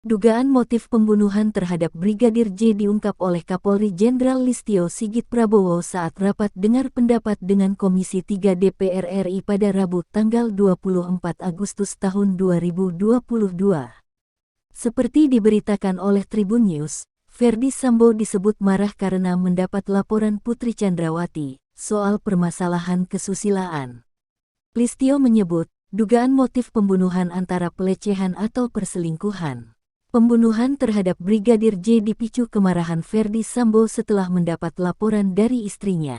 Dugaan motif pembunuhan terhadap Brigadir J diungkap oleh Kapolri Jenderal Listio Sigit Prabowo saat rapat dengar pendapat dengan Komisi 3 DPR RI pada Rabu tanggal 24 Agustus tahun 2022. Seperti diberitakan oleh Tribun News, Ferdy Sambo disebut marah karena mendapat laporan Putri Chandrawati soal permasalahan kesusilaan. Listio menyebut, dugaan motif pembunuhan antara pelecehan atau perselingkuhan. Pembunuhan terhadap Brigadir J dipicu kemarahan Ferdy Sambo setelah mendapat laporan dari istrinya.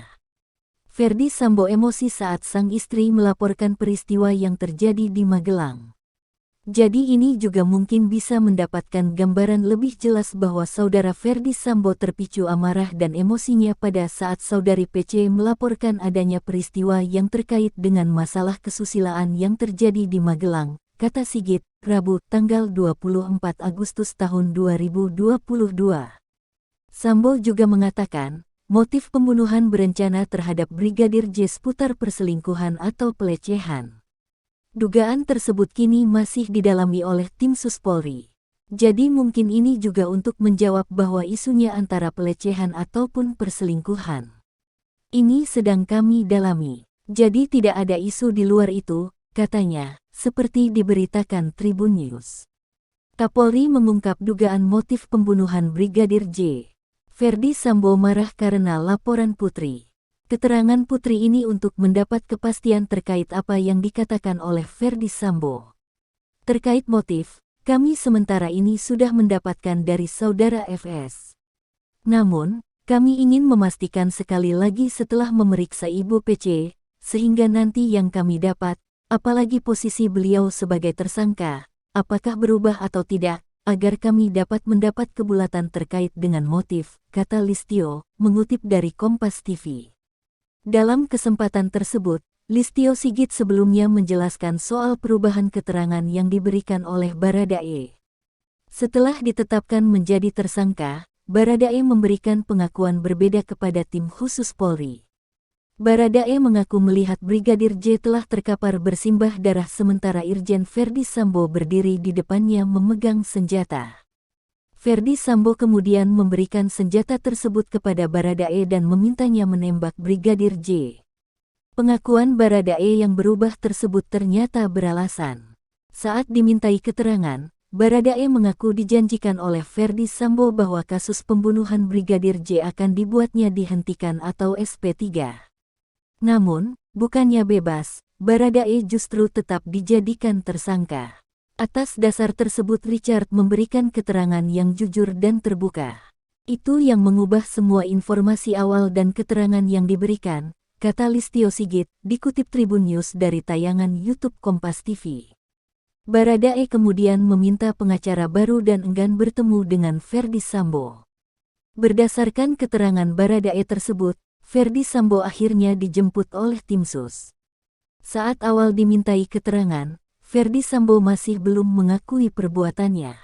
Ferdy Sambo emosi saat sang istri melaporkan peristiwa yang terjadi di Magelang. Jadi ini juga mungkin bisa mendapatkan gambaran lebih jelas bahwa saudara Ferdy Sambo terpicu amarah dan emosinya pada saat saudari PC melaporkan adanya peristiwa yang terkait dengan masalah kesusilaan yang terjadi di Magelang, kata Sigit, Rabu tanggal 24 Agustus tahun 2022. Sambo juga mengatakan, motif pembunuhan berencana terhadap Brigadir J seputar perselingkuhan atau pelecehan. Dugaan tersebut kini masih didalami oleh tim Sus Polri. Jadi mungkin ini juga untuk menjawab bahwa isunya antara pelecehan ataupun perselingkuhan. Ini sedang kami dalami. Jadi tidak ada isu di luar itu, katanya, seperti diberitakan Tribun News. Kapolri mengungkap dugaan motif pembunuhan Brigadir J. Ferdy Sambo marah karena laporan Putri. Keterangan Putri ini untuk mendapat kepastian terkait apa yang dikatakan oleh Ferdy Sambo. Terkait motif, kami sementara ini sudah mendapatkan dari saudara FS. Namun, kami ingin memastikan sekali lagi setelah memeriksa Ibu PC, sehingga nanti yang kami dapat, apalagi posisi beliau sebagai tersangka, apakah berubah atau tidak, agar kami dapat mendapat kebulatan terkait dengan motif, kata Listio, mengutip dari Kompas TV. Dalam kesempatan tersebut, Listio Sigit sebelumnya menjelaskan soal perubahan keterangan yang diberikan oleh Baradae. Setelah ditetapkan menjadi tersangka, Baradae memberikan pengakuan berbeda kepada tim khusus Polri. Baradae mengaku melihat Brigadir J telah terkapar bersimbah darah sementara Irjen Ferdy Sambo berdiri di depannya memegang senjata. Ferdy Sambo kemudian memberikan senjata tersebut kepada Baradae dan memintanya menembak Brigadir J. Pengakuan Baradae yang berubah tersebut ternyata beralasan. Saat dimintai keterangan, Baradae mengaku dijanjikan oleh Ferdy Sambo bahwa kasus pembunuhan Brigadir J akan dibuatnya dihentikan atau SP3. Namun, bukannya bebas, Baradae justru tetap dijadikan tersangka. Atas dasar tersebut Richard memberikan keterangan yang jujur dan terbuka. Itu yang mengubah semua informasi awal dan keterangan yang diberikan, kata Listio Sigit, dikutip Tribun News dari tayangan YouTube Kompas TV. Baradae kemudian meminta pengacara baru dan enggan bertemu dengan Ferdy Sambo. Berdasarkan keterangan Baradae tersebut, Ferdy Sambo akhirnya dijemput oleh tim Sus. Saat awal dimintai keterangan, Ferdy Sambo masih belum mengakui perbuatannya.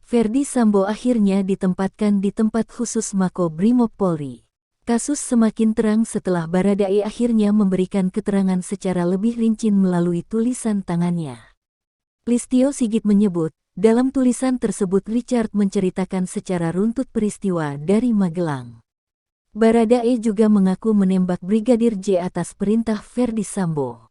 Ferdy Sambo akhirnya ditempatkan di tempat khusus Makobrimob Polri. Kasus semakin terang setelah Baradae akhirnya memberikan keterangan secara lebih rinci melalui tulisan tangannya. Listio Sigit menyebut, dalam tulisan tersebut Richard menceritakan secara runtut peristiwa dari Magelang. Baradae juga mengaku menembak Brigadir J atas perintah Ferdy Sambo.